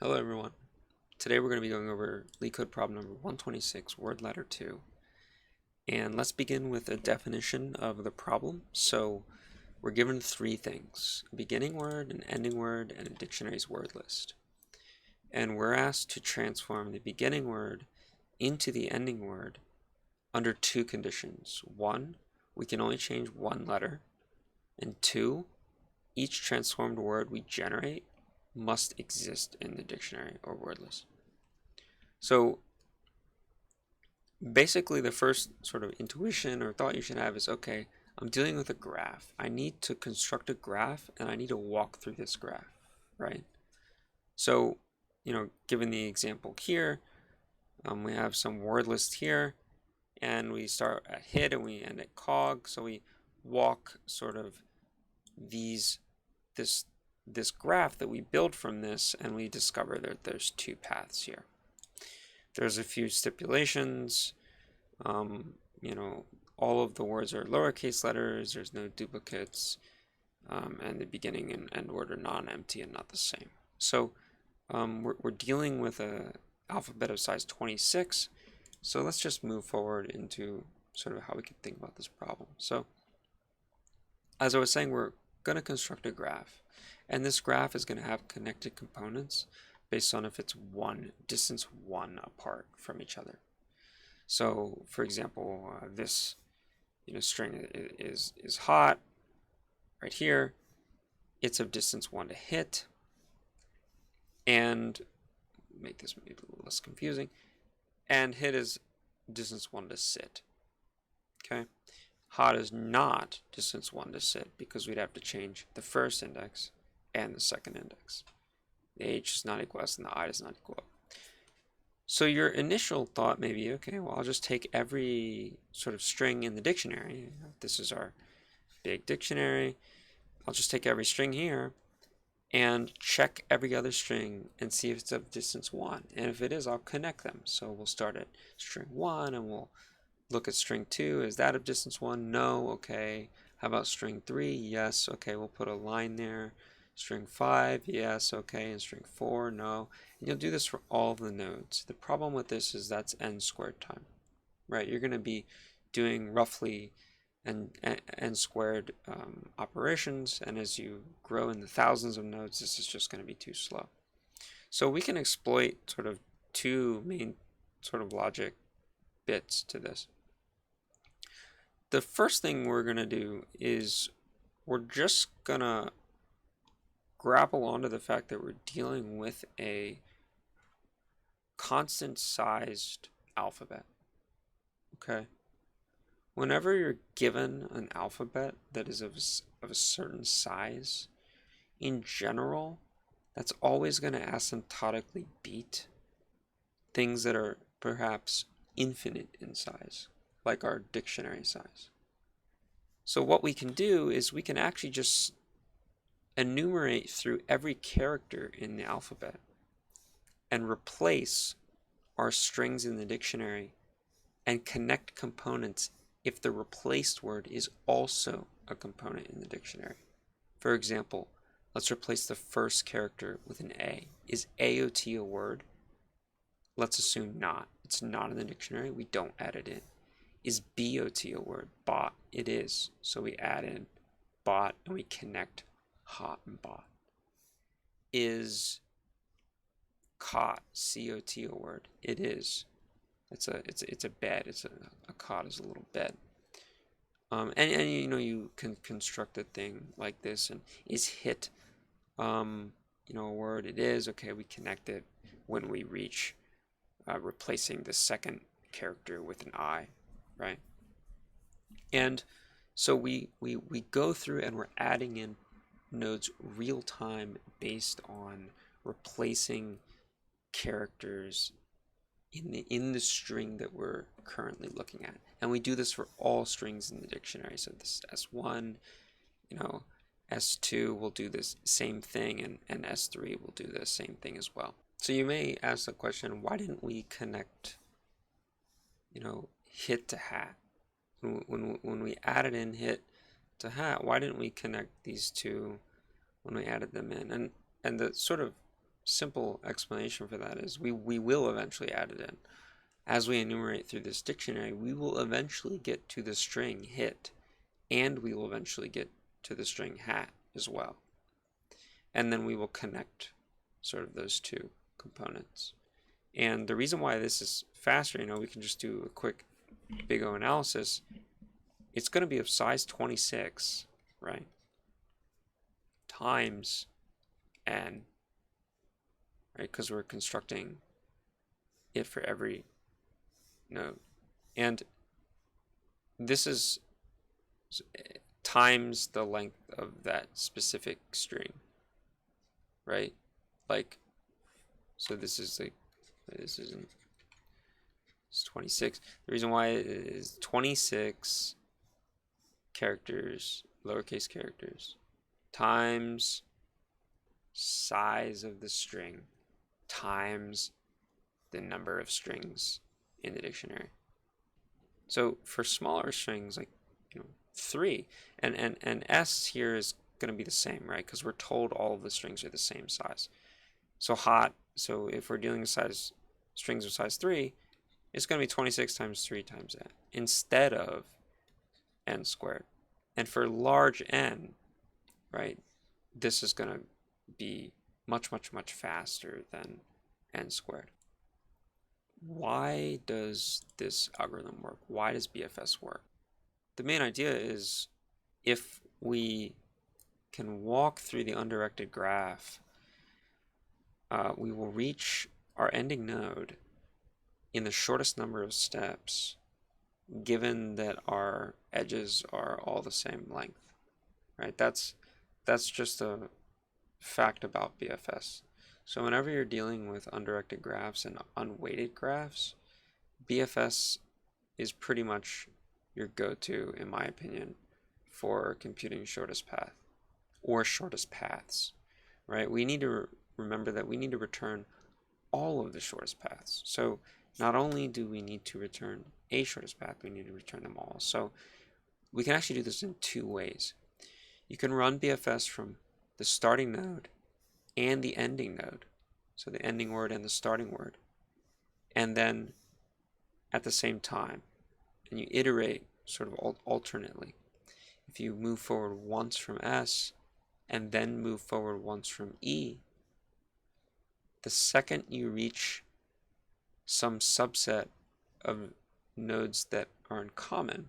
Hello everyone. Today we're going to be going over Leetcode problem number 126, word letter 2. And let's begin with a definition of the problem. So we're given three things: a beginning word, an ending word, and a dictionary's word list. And we're asked to transform the beginning word into the ending word under two conditions. One, we can only change one letter. And two, each transformed word we generate must exist in the dictionary or word list. So basically the first sort of intuition or thought you should have is, okay, I'm dealing with a graph. I need to construct a graph and I need to walk through this graph, right? So, given the example here, we have some word list here and we start at hit and we end at cog. So we walk sort of this graph that we build from this, and we discover that there's two paths here. There's a few stipulations. All of the words are lowercase letters, there's no duplicates, and the beginning and end word are non-empty and not the same. So we're dealing with an alphabet of size 26, so let's just move forward into sort of how we can think about this problem. So as I was saying, we're going to construct a graph, and this graph is going to have connected components based on if it's distance 1 apart from each other. So for example, this string is hot right here. It's of distance 1 to hit, and make this maybe a little less confusing, and hit is distance 1 to sit. Okay, hot is not distance 1 to sit because we'd have to change the first index and the second index. The h is not equal s and the I does not equal. So your initial thought may be, okay, well, I'll just take every sort of string in the dictionary. This is our big dictionary. I'll just take every string here and check every other string and see if it's of distance 1. And if it is, I'll connect them. So we'll start at string 1 and we'll look at string 2. Is that of distance 1? No. Okay. How about string 3? Yes. Okay, we'll put a line there. String 5, yes, okay, and string 4, no. And you'll do this for all of the nodes. The problem with this is that's n squared time, right? You're going to be doing roughly n squared operations, and as you grow in the thousands of nodes, this is just going to be too slow. So we can exploit sort of two main sort of logic bits to this. The first thing we're going to do is we're just going to grapple onto the fact that we're dealing with a constant sized alphabet. Okay, whenever you're given an alphabet that is of a certain size, in general, that's always going to asymptotically beat things that are perhaps infinite in size, like our dictionary size. So what we can do is we can actually just enumerate through every character in the alphabet and replace our strings in the dictionary and connect components if the replaced word is also a component in the dictionary. For example, let's replace the first character with an A. Is AOT a word? Let's assume not. It's not in the dictionary. We don't add it in. Is BOT a word? Bot. It is. So we add in bot and we connect hot and bot. Is cot, C-O-T, a word? It is. It's a bed. A cot is a little bed. And you can construct a thing like this. And is hit a word? It is. Okay, we connect it when we reach replacing the second character with an I, right? And so we go through and we're adding in nodes real time based on replacing characters in the string that we're currently looking at. And we do this for all strings in the dictionary. So this S1, S2 will do this same thing, and S3 will do the same thing as well. So you may ask the question, why didn't we connect hit to hat? When we added in hit to hat, why didn't we connect these two when we added them in? And the sort of simple explanation for that is we will eventually add it in. As we enumerate through this dictionary, we will eventually get to the string hit, and we will eventually get to the string hat as well. And then we will connect sort of those two components. And the reason why this is faster, we can just do a quick big O analysis. It's going to be of size 26, right? Times n, right? Because we're constructing it for every node. And this is times the length of that specific string, right? Like, so this is like, this isn't, it's 26. The reason why it is 26 characters, lowercase characters, times size of the string times the number of strings in the dictionary. So for smaller strings, like 3, and s here is going to be the same, right? Because we're told all of the strings are the same size. So so if we're dealing with strings of size 3, it's going to be 26 times 3 times n instead of n squared. And for large n, right, this is going to be much, much, much faster than n squared. Why does this algorithm work? Why does BFS work? The main idea is if we can walk through the undirected graph, we will reach our ending node in the shortest number of steps, given that our edges are all the same length, right? That's just a fact about BFS. So whenever you're dealing with undirected graphs and unweighted graphs, BFS is pretty much your go-to, in my opinion, for computing shortest path or shortest paths, right? We need to remember that we need to return all of the shortest paths. So not only do we need to return a shortest path, we need to return them all. So we can actually do this in 2 ways. You can run BFS from the starting node and the ending node, so the ending word and the starting word, and then at the same time, and you iterate sort of alternately. If you move forward once from S and then move forward once from E, the second you reach some subset of nodes that are in common,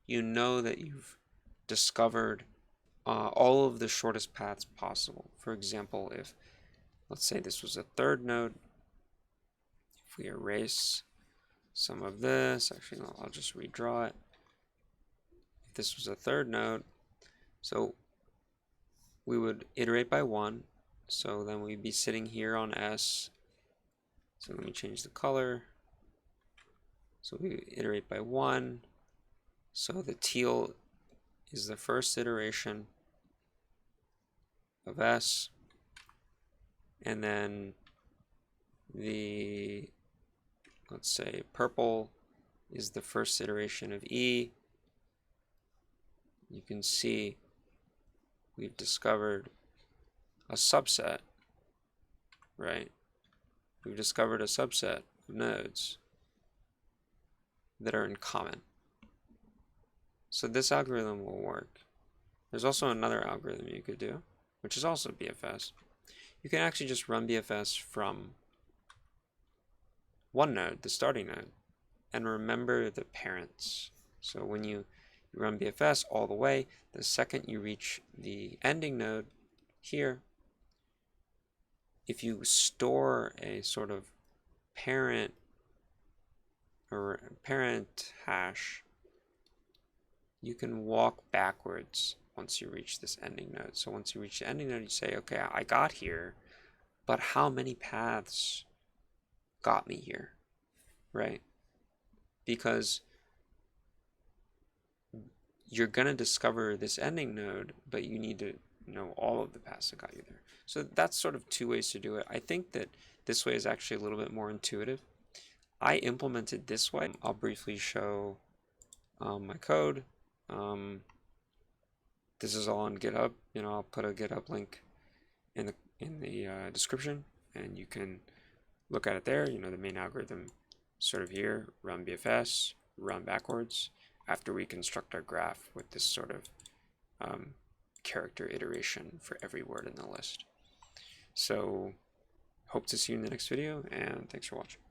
you know that you've discovered all of the shortest paths possible. For example, if, let's say this was a third node, if we erase some of this, actually no, I'll just redraw it. If this was a third node, so we would iterate by 1, so then we'd be sitting here on S. So let me change the color. So we iterate by 1, so the teal is the first iteration of S, and then the, let's say, purple is the first iteration of E. You can see we've discovered a subset, right? We've discovered a subset of nodes that are in common. So this algorithm will work. There's also another algorithm you could do, which is also BFS. You can actually just run BFS from one node, the starting node, and remember the parents. So when you run BFS all the way, the second you reach the ending node here, if you store a sort of parent or parent hash, you can walk backwards once you reach this ending node. So once you reach the ending node, you say, okay, I got here, but how many paths got me here, right? Because you're going to discover this ending node, but you need to know all of the paths that got you there. So that's sort of 2 ways to do it. I think that this way is actually a little bit more intuitive. I implemented this way. I'll briefly show my code. This is all on GitHub. I'll put a GitHub link in in the description, and you can look at it there. You know, the main algorithm sort of here, run BFS, run backwards, after we construct our graph with this sort of character iteration for every word in the list. So hope to see you in the next video, and thanks for watching.